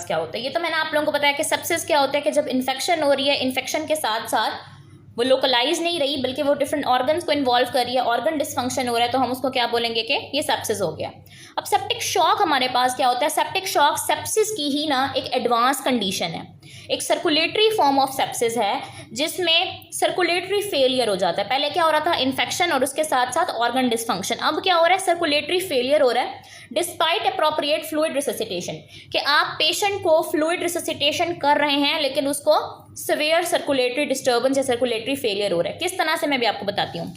क्या होता है। ये तो मैंने आप लोगों को बताया कि सेप्सिस क्या होता है कि जब इन्फेक्शन हो रही है, इन्फेक्शन के साथ साथ वो लोकलाइज नहीं रही बल्कि वो डिफरेंट ऑर्गन्स को इन्वॉल्व कर रही है, ऑर्गन डिसफंक्शन हो रहा है, तो हम उसको क्या बोलेंगे कि ये सेप्सिस हो गया। अब सेप्टिक शॉक हमारे पास क्या होता है, सेप्टिक शॉक सेप्सिस की ही ना एक एडवांस कंडीशन है, एक सर्कुलेटरी फॉर्म ऑफ सेप्सिस है जिसमें सर्कुलेटरी फेलियर हो जाता है। पहले क्या हो रहा था, इन्फेक्शन और उसके साथ साथ ऑर्गन डिसफंक्शन। अब क्या हो रहा है, सर्कुलेटरी फेलियर हो रहा है डिस्पाइट अप्रोप्रिएट फ्लूइड रिससिटेशन, कि आप पेशेंट को फ्लूइड रिससिटेशन कर रहे हैं लेकिन उसको सिवियर सर्कुलेटरी डिस्टर्बेंस या सर्कुलेटरी फेलियर हो रहा है। किस तरह से मैं भी आपको बताती हूँ।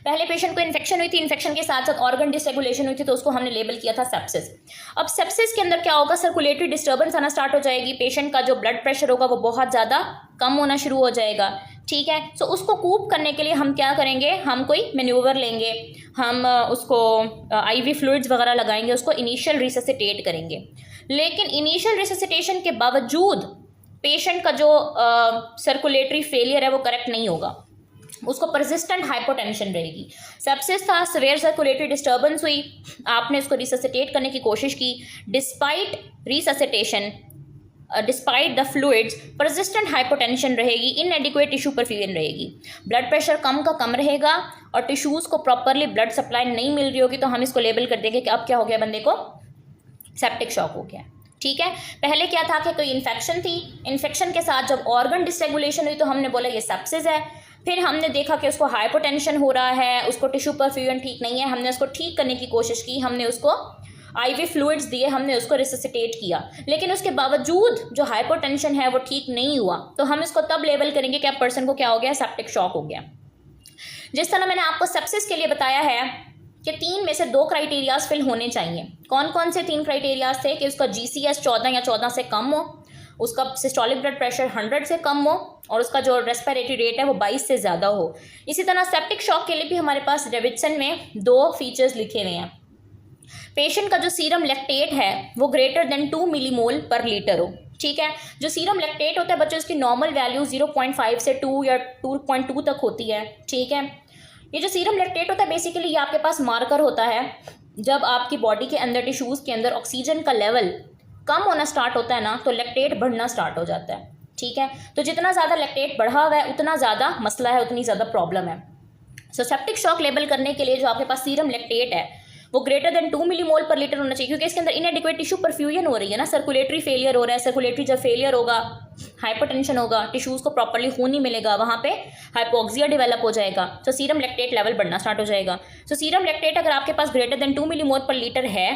पहले पेशेंट को इन्फेक्शन हुई थी, इन्फेक्शन के साथ साथ ऑर्गन डिसरेगुलेशन हुई थी, तो उसको हमने लेबल किया था सेप्सिस। अब सेप्सिस के अंदर क्या होगा, सर्कुलेटरी डिस्टर्बेंस आना स्टार्ट हो जाएगी, पेशेंट का जो ब्लड प्रेशर होगा वो बहुत ज़्यादा कम होना शुरू हो जाएगा। ठीक है, तो उसको कूप करने के लिए हम क्या करेंगे, हम कोई मैन्यूवर लेंगे, हम उसको आईवी फ्लूइड्स वगैरह लगाएंगे, उसको इनिशियल रिससिटेट करेंगे। लेकिन इनिशियल रिससिटेशन के बावजूद पेशेंट का जो सर्कुलेटरी फेलियर है वो करेक्ट नहीं होगा, उसको परसिस्टेंट हाइपोटेंशन रहेगी। सेप्सिस था, सीवियर सर्कुलेटरी डिस्टर्बेंस हुई, आपने उसको रिससिटेट करने की कोशिश की, despite resuscitation, despite the fluids persistent hypotension रहेगी, इनएडिक्वेट टिश्यू परफ्यूजन रहेगी, ब्लड प्रेशर कम का कम रहेगा और टिश्यूज़ को प्रॉपरली ब्लड सप्लाई नहीं मिल रही होगी, तो हम इसको लेबल कर देंगे कि अब क्या हो गया, बंदे को सेप्टिक शॉक हो गया। ठीक है, पहले क्या था कि कोई इन्फेक्शन थी, इन्फेक्शन के साथ जब ऑर्गन डिसरेगुलेशन हुई तो हमने बोला ये सेप्सिस है। फिर हमने देखा कि उसको हाइपोटेंशन हो रहा है, उसको टिश्यू परफ्यूजन ठीक नहीं है, हमने उसको ठीक करने की कोशिश की, हमने उसको आईवी फ्लूइड्स दिए, हमने उसको रिससिटेट किया, लेकिन उसके बावजूद जो हाइपोटेंशन है वो ठीक नहीं हुआ, तो हम इसको तब लेबल करेंगे कि अब पर्सन को क्या हो गया, सेप्टिक शॉक हो गया। जिस तरह मैंने आपको सेप्सिस के लिए बताया है कि 3 में से 2 क्राइटेरियाज फिल होने चाहिए। कौन कौन से 3 क्राइटेरियाज थे, कि उसका जीसीएस 14 या 14 से कम हो, उसका सिस्टोलिक ब्लड प्रेशर 100 से कम हो और उसका जो रेस्पिरेटरी रेट है वो 22 से ज़्यादा हो। इसी तरह सेप्टिक शॉक के लिए भी हमारे पास डेविडसन में 2 फीचर्स लिखे हुए हैं। पेशेंट का जो सीरम लैक्टेट है वो ग्रेटर देन 2 मिलीमोल पर लीटर हो। ठीक है, जो सीरम लैक्टेट होता है बच्चों, उसकी नॉर्मल वैल्यू 0.5 से 2 या 2.2 तक होती है। ठीक है, ये जो सीरम लैक्टेट होता है बेसिकली ये आपके पास मार्कर होता है, जब आपकी बॉडी के अंदर टिश्यूज़ के अंदर ऑक्सीजन का लेवल कम होना स्टार्ट होता है ना, तो लैक्टेट बढ़ना स्टार्ट हो जाता है। ठीक है, तो जितना ज़्यादा लैक्टेट बढ़ा हुआ है उतना ज़्यादा मसला है, उतनी ज़्यादा प्रॉब्लम है। सो सेप्टिक शॉक लेबल करने के लिए जो आपके पास सीरम लैक्टेट है वो ग्रेटर देन 2 मिलीमोल पर लीटर होना चाहिए, क्योंकि इसके अंदर इनएडिक्वेट टिश्यू परफ्यूजन हो रही है ना, सर्कुलेटरी फेलियर हो रहा है। सर्कुलेटरी जब फेलियर होगा, हाइपरटेंशन होगा, टिश्यूज़ को प्रॉपर्ली खून नहीं मिलेगा, वहाँ पे हाइपोक्सिया डेवलप हो जाएगा, तो सीरम लैक्टेट लेवल बढ़ना स्टार्ट हो जाएगा। सो सीरम लैक्टेट अगर आपके पास ग्रेटर देन 2 मिलीमोल पर लीटर है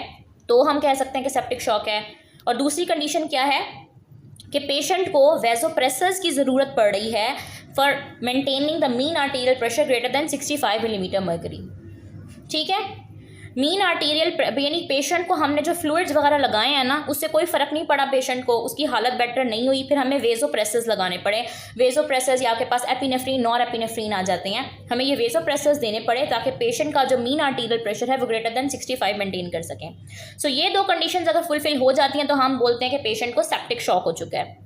तो हम कह सकते हैं कि सेप्टिक शॉक है। और दूसरी कंडीशन क्या है कि पेशेंट को वेजोप्रेसर्स की ज़रूरत पड़ रही है for maintaining the mean arterial pressure greater than 65 millimetre mercury. ठीक है, मीन आर्टीरियल यानी पेशेंट को हमने जो फ्लूइड्स वगैरह लगाए हैं ना, उससे कोई फ़र्क नहीं पड़ा पेशेंट को, उसकी हालत बेटर नहीं हुई, फिर हमें वेजोप्रेसर्स लगाने पड़े। वेजोप्रेसर्स या आपके पास एपिनेफ्रीन, नॉर एपिनेफ्रीन आ जाते हैं, हमें ये वेजोप्रेसर्स देने पड़े ताकि पेशेंट का जो मीन आर्टीरियल प्रेशर है वो ग्रेटर देन 65 मेंटेन कर सकें। सो ये 2 कंडीशंस अगर फुलफिल हो जाती हैं तो हम बोलते हैं कि पेशेंट को सेप्टिक शॉक हो चुका है।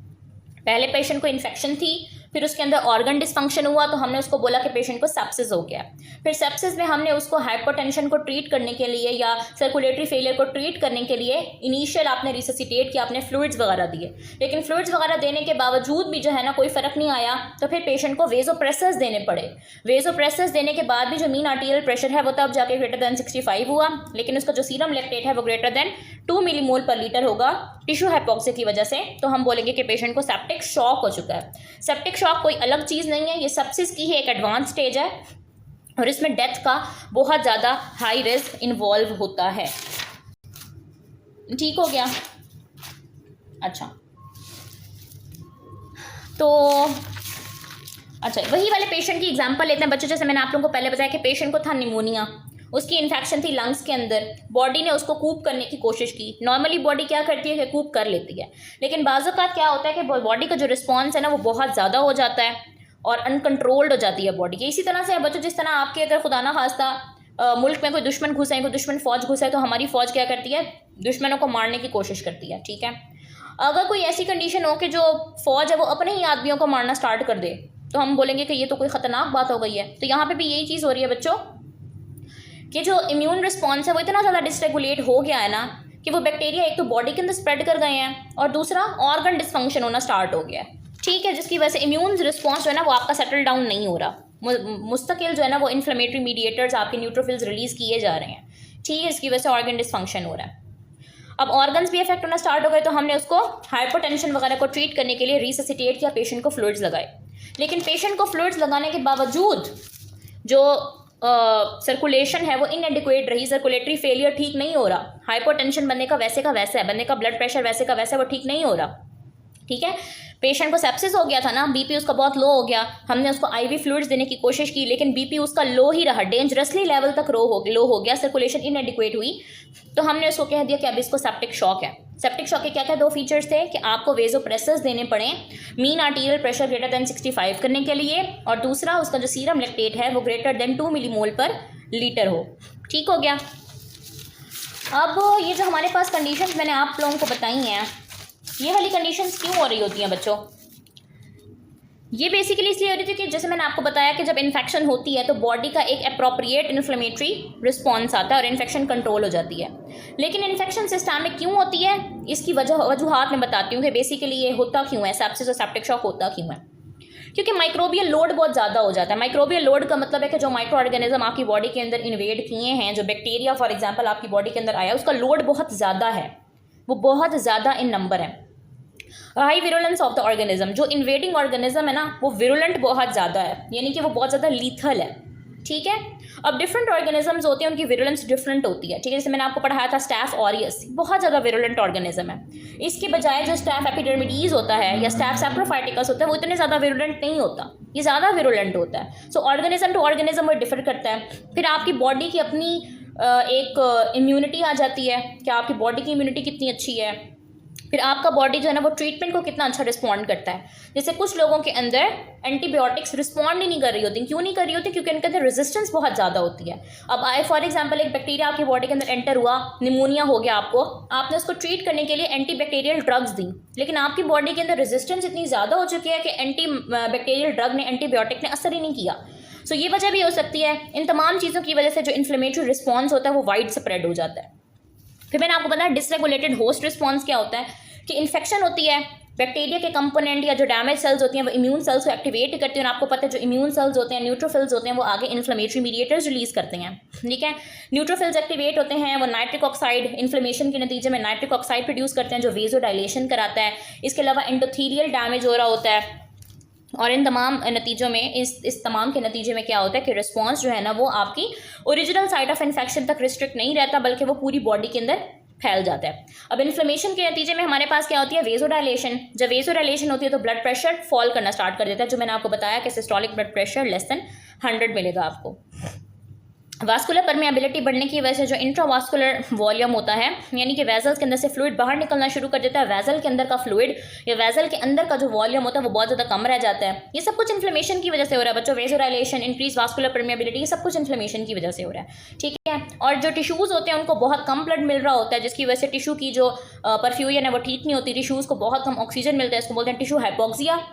पहले पेशेंट को इन्फेक्शन थी, फिर उसके अंदर ऑर्गन डिसफंक्शन हुआ, तो हमने उसको बोला कि पेशेंट को सेप्सिस हो गया। फिर सेप्सिस में हमने उसको हाइपोटेंशन को ट्रीट करने के लिए या सर्कुलेटरी फेलियर को ट्रीट करने के लिए इनिशियल आपने रिससिटेट किया, आपने फ्लूइड्स वगैरह दिए, लेकिन फ्लूइड्स वगैरह देने के बावजूद भी जो है ना कोई फ़र्क नहीं आया, तो फिर पेशेंट को वेजोप्रेसर्स देने पड़े। वेजोप्रेसर्स देने के बाद भी जो मीन आर्टीरियल प्रेशर है वो तब जाके ग्रेटर देन 65 हुआ, लेकिन उसका जो सीरम लैक्टेट है वो ग्रेटर देन 2 मिलीमोल पर लीटर होगा टिश्यू हाइपोक्सिया की वजह से, तो हम बोलेंगे कि पेशेंट को सेप्टिक शॉक हो चुका है। सेप्टिक शॉक कोई अलग चीज़ नहीं है, ये सेप्सिस की ही एक एडवांस स्टेज है और इसमें डेथ का बहुत ज़्यादा हाई रिस्क इन्वॉल्व होता है। ठीक हो गया। अच्छा, तो वही वाले पेशेंट की एग्जांपल लेते हैं बच्चों। जैसे मैंने आप लोगों को पहले बताया कि पेशेंट को था निमोनिया, उसकी इन्फेक्शन थी लंग्स के अंदर, बॉडी ने उसको कूप करने की कोशिश की। नॉर्मली बॉडी क्या करती है कि कूप कर लेती है, लेकिन बाज़ औक़ात क्या होता है कि बॉडी का जो रिस्पॉन्स है ना वो बहुत ज़्यादा हो जाता है और अनकंट्रोल्ड हो जाती है बॉडी की। इसी तरह से बच्चों, जिस तरह आपके अगर खुदा ना खास्ता मुल्क में कोई दुश्मन घुसा है, कोई दुश्मन फ़ौज घुसा है, तो हमारी फ़ौज क्या करती है, दुश्मनों को मारने की कोशिश करती है। ठीक है, अगर कोई ऐसी कंडीशन हो कि जो फ़ौज है वो अपने ही आदमियों को मारना स्टार्ट कर दे, तो हम बोलेंगे कि ये तो कोई ख़तरनाक बात हो गई है। तो यहाँ पर भी यही चीज़ हो रही है बच्चों कि जो इम्यून रिस्पॉन्स है वो इतना ज़्यादा डिसरेगुलेट हो गया है ना कि वो बैक्टीरिया एक तो बॉडी के अंदर स्प्रेड कर गए हैं और दूसरा ऑर्गन डिसफंक्शन होना स्टार्ट हो गया है, ठीक है, जिसकी वजह से इम्यून रिस्पॉन्स जो है ना वो आपका सेटल डाउन नहीं हो रहा, मुस्तकिल जो है ना वो इन्फ्लेमेटरी मीडिएटर्स आपके न्यूट्रोफिल्स रिलीज किए जा रहे हैं, ठीक है, इसकी वजह से ऑर्गन डिसफंक्शन हो रहा है। अब ऑर्गन्स भी इफेक्ट होना स्टार्ट हो गए तो हमने उसको हाइपरटेंशन वगैरह को ट्रीट करने के लिए रिससिटेट किया, पेशेंट को फ्लूइड्स लगाए। लेकिन पेशेंट को फ्लूइड्स लगाने के बावजूद जो सर्कुलेशन है वो इनएडिक्वेट रही, सर्कुलेटरी फेलियर ठीक नहीं हो रहा, हाइपरटेंशन बंदे का वैसे का वैसा है, बंदे का ब्लड प्रेशर वैसे का वैसा है, वो ठीक नहीं हो रहा, ठीक है। पेशेंट को सेप्सिस हो गया था ना, बीपी उसका बहुत लो हो गया, हमने उसको आईवी फ्लूइड्स देने की कोशिश की लेकिन बीपी उसका लो ही रहा, डेंजरसली लेवल तक लो हो गया, सर्कुलेशन इनएडिक्वेट हुई, तो हमने उसको कह दिया कि अब इसको सेप्टिक शॉक है। सेप्टिक शॉक के क्या क्या 2 फीचर्स थे कि आपको वेजोप्रेसर्स देने पड़े mean arterial pressure greater than 65 करने के लिए, और दूसरा उसका जो सीरम लैक्टेट है वो ग्रेटर देन 2 मिलीमोल पर लीटर हो, ठीक हो गया। अब ये जो हमारे पास कंडीशंस मैंने आप लोगों को बताई हैं, ये वाली कंडीशंस क्यों हो रही होती हैं बच्चों? ये बेसिकली इसलिए हो रही थी कि जैसे मैंने आपको बताया कि जब इन्फेक्शन होती है तो बॉडी का एक अप्रोप्रिएट इन्फ्लेमेटरी रिस्पॉन्स आता है और इन्फेक्शन कंट्रोल हो जाती है। लेकिन इन्फेक्शन सिस्टमिक क्यों होती है, इसकी वजूहात मैं बताती हूँ कि बेसिकली ये होता क्यों है, सेप्सिस और सेप्टिक शॉक होता क्यों है। क्योंकि माइक्रोबियल लोड बहुत ज़्यादा हो जाता है। माइक्रोबियल लोड का मतलब है कि जो माइक्रो ऑर्गेनिज्म आपकी बॉडी के अंदर इन्वेड किए हैं, जो बैक्टीरिया फॉर एग्जांपल आपकी बॉडी के अंदर आया, उसका लोड बहुत ज़्यादा है, वो बहुत ज़्यादा इन नंबर है। High virulence of the organism, जो इन्वेडिंग ऑर्गेनिज्म है ना वो विरुलेंट बहुत ज़्यादा है, यानी कि वो बहुत ज़्यादा लीथल है, ठीक है। अब डिफरेंट ऑर्गेनिजम्स होते हैं, उनकी विरुलेंस डिफरेंट होती है, ठीक है। जैसे मैंने आपको पढ़ाया था स्टैफ ऑरियस, बहुत ज़्यादा विरुलेंट ऑर्गेनिज्म है। इसके बजाय जो स्टैफ एपिडर्मिडीज होता है या स्टैफ सैप्रोफाइटिकस होता है वो इतने ज़्यादा विरुलेंट नहीं होता, ये ज़्यादा विरुलेंट होता है। सो ऑर्गेनिज्म टू ऑर्गेनिज्म वो डिफर करता है। फिर आपकी बॉडी की अपनी एक इम्यूनिटी आ जाती है कि आपकी बॉडी की इम्यूनिटी कितनी अच्छी है, फिर आपका बॉडी जो है ना वो ट्रीटमेंट को कितना अच्छा रिस्पॉन्ड करता है। जैसे कुछ लोगों के अंदर एंटीबायोटिक्स रिस्पॉन्ड ही नहीं कर रही होती। क्यों नहीं कर रही होती? क्योंकि उनके अंदर रेजिस्टेंस बहुत ज़्यादा होती है। अब फॉर एग्जांपल एक बैक्टीरिया आपकी बॉडी के अंदर एंटर हुआ, निमोनिया हो गया आपको, आपने उसको ट्रीट करने के लिए एंटीबैक्टीरियल ड्रग्स दी, लेकिन आपकी बॉडी के अंदर रेजिस्टेंस इतनी ज़्यादा हो चुकी है कि एंटी बैक्टीरियल ड्रग ने, एंटीबायोटिक ने असर ही नहीं किया। सो ये वजह भी हो सकती है। इन तमाम चीज़ों की वजह से जो इन्फ्लेमेटरी रिस्पॉन्स होता है वो वाइड स्प्रेड हो जाता है। फिर मैंने आपको बताया डिसरेगुलेटेड होस्ट रिस्पॉन्स क्या होता है कि इन्फेक्शन होती है, बैक्टीरिया के कंपोनेंट या जो डैमेज सेल्स होती हैं वो इम्यून सेल्स को एक्टिवेट करती हैं, और आपको पता है जो इम्यून सेल्स होते हैं, न्यूट्रोफिल्स होते हैं, वो आगे इन्फ्लेमेटरी मीडिएटर्स रिलीज करते हैं, ठीक है। न्यूट्रोफिल्स एक्टिवेट होते हैं, वो नाइट्रिक ऑक्साइड, इन्फ्लेमेशन के नतीजे में नाइट्रिक ऑक्साइड प्रोड्यूस करते हैं जो वेजोडाइलेशन कराता है। इसके अलावा एंडोथीलियल डैमेज हो रहा होता है, और इन तमाम नतीजों में इस तमाम के नतीजे में क्या होता है कि रिस्पॉन्स जो है ना वो आपकी ओरिजिनल साइट ऑफ इन्फेक्शन तक रिस्ट्रिक्ट नहीं रहता, बल्कि वो पूरी बॉडी के अंदर फैल जाता है। अब इन्फ्लेमेशन के नतीजे में हमारे पास क्या होती है? वेजोडाइलेशन। जब वेजोडाइलेशन होती है तो ब्लड प्रेशर फॉल करना स्टार्ट कर देता है, जो मैंने आपको बताया कि systolic blood pressure less than 100 मिलेगा आपको। वास्कुलर परमेबिलिटी बढ़ने की वजह से जो इंट्रावास्कुलर वॉल्यूम होता है, यानी कि वेजल्स के अंदर से फ्लूइड बाहर निकलना शुरू कर देता है, वेजल के अंदर का फ्लूइड या वेजल के अंदर का जो वॉल्यूम होता है वो बहुत ज़्यादा कम रह जाता है। ये सब कुछ इन्फ्लेमेशन की वजह से हो रहा है बच्चों। वेजोडाइलेशन, इंक्रीज वास्कुलर परमेबिलिटी, ये सब कुछ इन्फ्लेमेशन की वजह से हो रहा है, ठीक है। और जो टिश्यूज़ होते हैं उनको बहुत कम ब्लड मिल रहा होता है, जिसकी वजह से टिश्यू की जो परफ्यूजन है वो ठीक नहीं होती, टिश्यूज़ को बहुत कम ऑक्सीजन मिलता है, इसको बोलते हैं टिश्यू हाइपोक्सिया।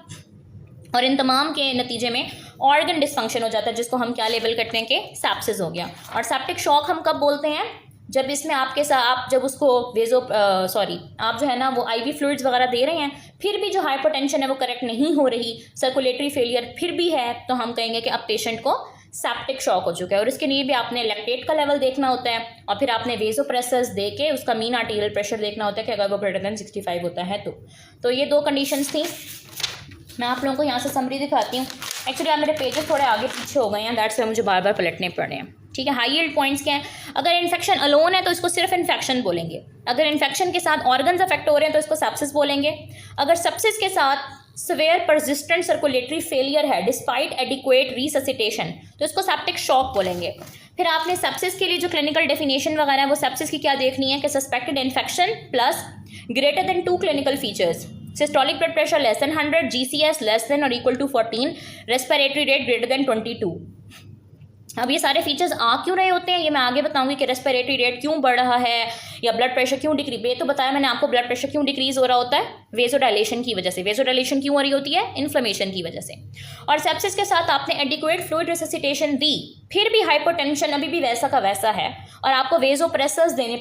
और इन तमाम के नतीजे में ऑर्गन डिसफंक्शन हो जाता है, जिसको हम क्या लेबल करते हैं कि सेप्सिस हो गया। और सेप्टिक शॉक हम कब बोलते हैं? जब इसमें आपके साथ आप जब उसको आप जो है ना वो आईवी फ्लूइड्स वगैरह दे रहे हैं, फिर भी जो हाइपरटेंशन है वो करेक्ट नहीं हो रही, सर्कुलेटरी फेलियर फिर भी है, तो हम कहेंगे कि अब पेशेंट को सेप्टिक शॉक हो चुका है। और इसके लिए भी आपने लैक्टेट का लेवल देखना होता है, और फिर आपने वेजोप्रेसर्स दे के उसका मीन आर्टीरियल प्रेशर देखना होता है कि अगर वो ग्रेटर देन 65 होता है तो ये 2 कंडीशंस थी। मैं आप लोगों को यहाँ से समरी दिखाती हूँ। एक्चुअली आप मेरे पेजेस थोड़े आगे पीछे हो गए हैं, दैट्स वाई मुझे बार बार पलटने पड़ रहे हैं, ठीक है। हाई यील्ड पॉइंट्स क्या है? अगर इन्फेक्शन अलोन है तो इसको सिर्फ इन्फेक्शन बोलेंगे। अगर इन्फेक्शन के साथ ऑर्गन्स अफेक्ट हो रहे हैं तो इसको सेप्सिस बोलेंगे। अगर सेप्सिस के साथ सिवियर परसिस्टेंट सर्कुलेटरी फेलियर है डिस्पाइट एडिक्वेट रिससिटेशन तो इसको सेप्टिक शॉक बोलेंगे। फिर आपने सेप्सिस के लिए जो क्लिनिकल डेफिनेशन वगैरह है वो सेप्सिस की क्या देखनी है कि suspected infection plus greater than 2 clinical features, systolic blood pressure less than 100, GCS less than और equal to 14, respiratory rate greater than 22। अब ये सारे फीचर्स आ क्यों रहे होते हैं ये मैं आगे बताऊंगी कि रेस्पिरेटरी रेट क्यों बढ़ रहा है या ब्लड प्रेशर क्यों डिक्रीज। ये तो बताया मैंने आपको ब्लड प्रेशर क्यों डिक्रीज हो रहा होता है, वेजोडाइलेशन की वजह से। वेजोडाइलेशन क्यों हो रही होती है? इन्फ्लेमेशन की वजह से। और सेप्सिस के साथ आपने एडिक्वेट फ्लूइड रिससिटेशन दी, फिर भी हाइपरटेंशन अभी भी वैसा का वैसा है और आपको वेजोप्रेसर्स देने